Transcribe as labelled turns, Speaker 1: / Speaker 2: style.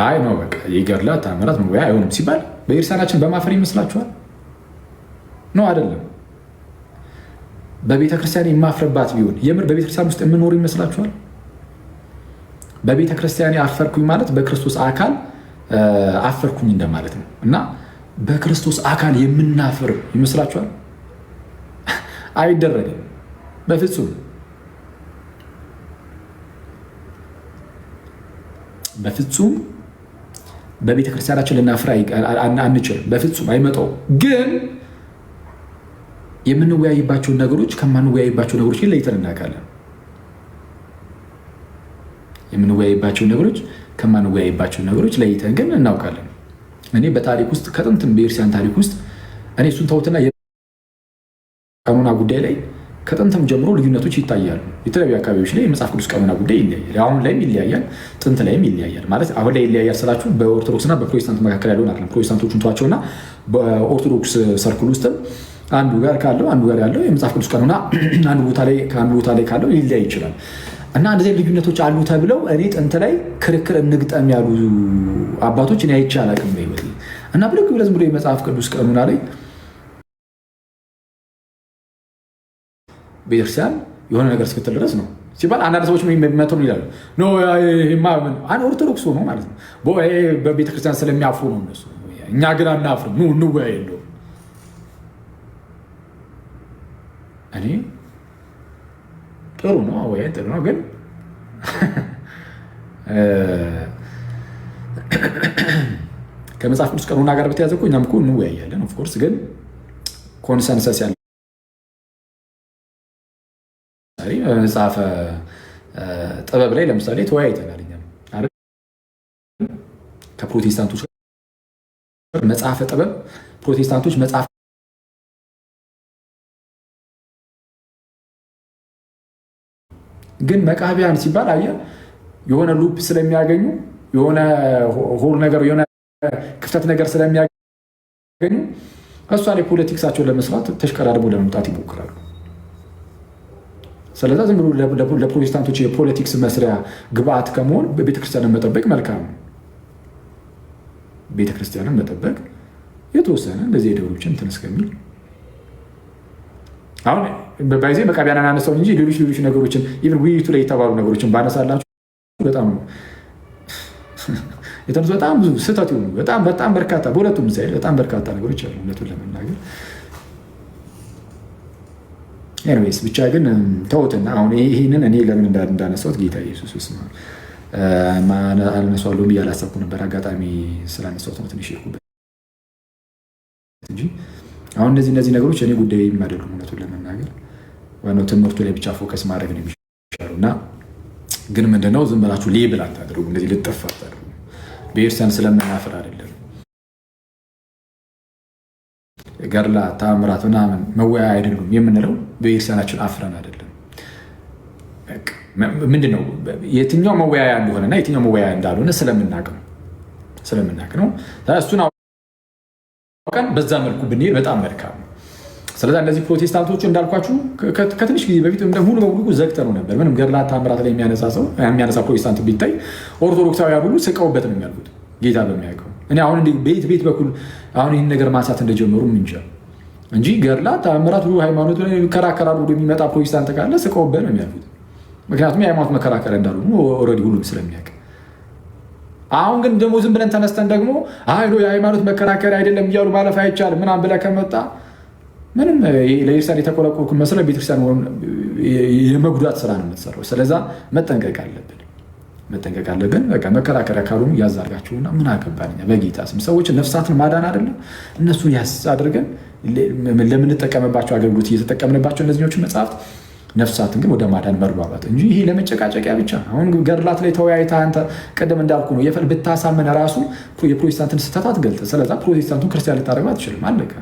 Speaker 1: አይ ነው በቃ የገድላት ተአምራት መወያ አይሆንም ሲባል በቤተክርስቲያናችን በማፈር ይመስላችኋል? ነው አይደለም። በቤተክርስቲያን የማፍረባት ቢሆን የምር በቤተክርስቲያን ውስጥ የምኖር ይመስላችኋል? በቤተክርስቲያን አፈርኩኝ ማለት በክርስቶስ አካል አፈርኩኝ እንደማለት ነው። እና በክርስቶስ አካል የምናፍር ይመስላችኋል? አይደረግም በፍጹም በፍጹም። በቤተክርስቲያናችን ልናፍር አንችልም በፍጹም አይመጣውም። ግን የምንወያይባቸውን ነገሮች ከማንወያይባቸው ነገሮች ግን ለይተን እናውቃለን። የምንወያይባቸው ነገሮች ከማንወያይባቸው ነገሮች ለይተን ግን እናውቃለን። እኔ በታሪክ ውስጥ ከጥንትም በቤተክርስቲያን ታሪክ ውስጥ እኔ እሱን ተውትና ቀኖና ጉዳይ ላይ ከጥንትም ጀምሮ ልዩነቶች ይታያሉ። የተለያዩ አካባቢዎች ላይ የመጽሐፍ ቅዱስ ቀኖና ጉዳይ ይለያያል። አሁን ላይም ይለያያል፣ ጥንት ላይም ይለያያል። ማለት አሁን ላይ ይለያያል ስላችሁ በኦርቶዶክስና በፕሮቴስታንት መካከል ያለውን አይደለም። ፕሮቴስታንቶቹን ተዋቸውና በኦርቶዶክስ ሰርክል ውስጥም አንዱ ጋር ካለው አንዱ ጋር ያለው የመጽሐፍ ቅዱስ ቀኖና አንዱ ቦታ ላይ ከአንዱ ቦታ ላይ ካለው ሊለያይ ይችላል። እና እንደዚህ ልዩነቶች አሉ ተብለው እኔ ጥንት ላይ ክርክር እንግጠም ያሉ አባቶች እኔ አይቼ አላውቅም በሕይወቴ። እና ብለህ ዝም ብሎ የመጽሐፍ ቅዱስ ቀኖና ላይ ቤተክርስቲያን የሆነ ነገር እስክትል ድረስ ነው ሲባል አንዳንድ ሰዎች መተው ይላሉ። ኦርቶዶክስ ሆኖ ማለት ነው በቤተክርስቲያን ስለሚያፍሩ ነው እነሱ። እኛ ግን አናፍርም፣ እንወያይ የለውም። እኔ ጥሩ ነው ወይ ጥሩ ነው፣ ግን ከመጽሐፍ ቅዱስ ቀኖና ጋር በተያዘ እኮ እኛም እኮ እንወያያለን። ኦፍኮርስ ግን ኮንሰንሰስ ያለ መጽሐፈ ጥበብ ላይ ለምሳሌ ተወያይተናል። ከፕሮቴስታንቶች መጽሐፈ ጥበብ ፕሮቴስታንቶች መጽሐፍ ግን መቃቢያን ሲባል አየህ የሆነ ሉፕ ስለሚያገኙ የሆነ ሆል ነገር የሆነ ክፍተት ነገር ስለሚያገኙ እሷ ላይ ፖለቲክሳቸውን ለመስራት ተሽቀዳድሞ ለመምጣት ይሞክራሉ። ስለዚህ ዝም ብሎ ለፕሮቴስታንቶች የፖለቲክስ መስሪያ ግብአት ከመሆን ቤተክርስቲያንን መጠበቅ መልካም ነው። ቤተክርስቲያንን መጠበቅ የተወሰነ እንደዚህ የደብሮችን እንትን እስከሚል አሁን በባይዜ መቃቢያንን አነሳው እንጂ ሌሎች ነገሮችን ኢቭን ውይይቱ ላይ የተባሉ ነገሮችን ባነሳላችሁ በጣም የተነሱ በጣም ብዙ ስህተት ይሆኑ በጣም በርካታ በሁለቱም ሳይል በጣም በርካታ ነገሮች አሉ እውነቱን ለመናገር። ኤኒዌይስ ብቻ ግን ተውትና አሁን ይህንን እኔ ለምን እንዳነሳሁት ጌታ ኢየሱስ ውስጥ አልነሳዋለሁ ብዬ አላሰብኩ ነበር። አጋጣሚ ስላነሳሁት ነው ትንሽ ይርኩበት እንጂ አሁን እነዚህ ነገሮች እኔ ጉዳይ አይደሉም እውነቱን ለመናገር። ዋናው ትምህርቱ ላይ ብቻ ፎከስ ማድረግ ነው የሚሻለው። እና ግን ምንድነው ዝም ብላችሁ ሌብል አታድርጉ፣ እንደዚህ ልጥፍ አታድርጉ። በቤተክርስቲያን ስለምናፍር አይደለም ገድላት ተአምራት ምናምን መወያያ አይደሉም የምንለው በቤተክርስቲያናችን አፍረን አይደለም። ምንድነው የትኛው መወያያ እንደሆነና የትኛው መወያያ እንዳልሆነ ስለምናቅ ነው። እሱን አውቀን በዛ መልኩ ብንሄድ በጣም መልካም ነው። ስለዚህ እነዚህ ፕሮቴስታንቶቹ እንዳልኳችሁ ከትንሽ ጊዜ በፊት ሙሉ በሙሉ ዘግተነው ነበር። ምንም ገድላት ተአምራት ላይ የሚያነሳ ፕሮቴስታንት ቢታይ ኦርቶዶክሳውያን ሁሉ ስቀውበት ነው የሚያልኩት ጌታ በሚያውቀው። እኔ አሁን ቤት በኩል አሁን ይህን ነገር ማንሳት እንደጀመሩ ምንጃ እንጂ ገድላት ተአምራት ሃይማኖት ላይ ይከራከራሉ ብሎ የሚመጣ ፕሮቴስታንት ካለ ስቀውበት ነው የሚያልኩት። ምክንያቱም የሃይማኖት መከራከሪያ እንዳልሆኑ ኦልሬዲ ሁሉም ስለሚያውቅ። አሁን ግን ደግሞ ዝም ብለን ተነስተን ደግሞ የሃይማኖት መከራከሪያ አይደለም እያሉ ማለፍ አይቻልም ምናምን ብለህ ከመጣ ምንም ለቤተክርስቲያን የተቆረቆርኩ መስለህ ቤተክርስቲያን የመጉዳት ስራ ነው የምትሰራው። ስለዛ መጠንቀቅ አለብን። በቃ መከራከሪያ ካልሆኑ ያዝ አድርጋችሁና ምን አገባን በጌታ ስም ሰዎችን ነፍሳትን ማዳን አይደለም እነሱን ያዝ አድርገን ለምንጠቀምባቸው አገልግሎት እየተጠቀምንባቸው እነዚህኞቹን መጽሐፍት ነፍሳትን ግን ወደ ማዳን መርባባት እንጂ ይሄ ለመጨቃጨቂያ ብቻ። አሁን ገድላት ላይ ተወያይታ አንተ ቀደም እንዳልኩ ነው ብታሳመን ራሱ የፕሮቴስታንትን ስህተት አትገልጥ። ስለዛ ፕሮቴስታንቱን ክርስቲያን ልታደርገው አትችልም። አለቀ።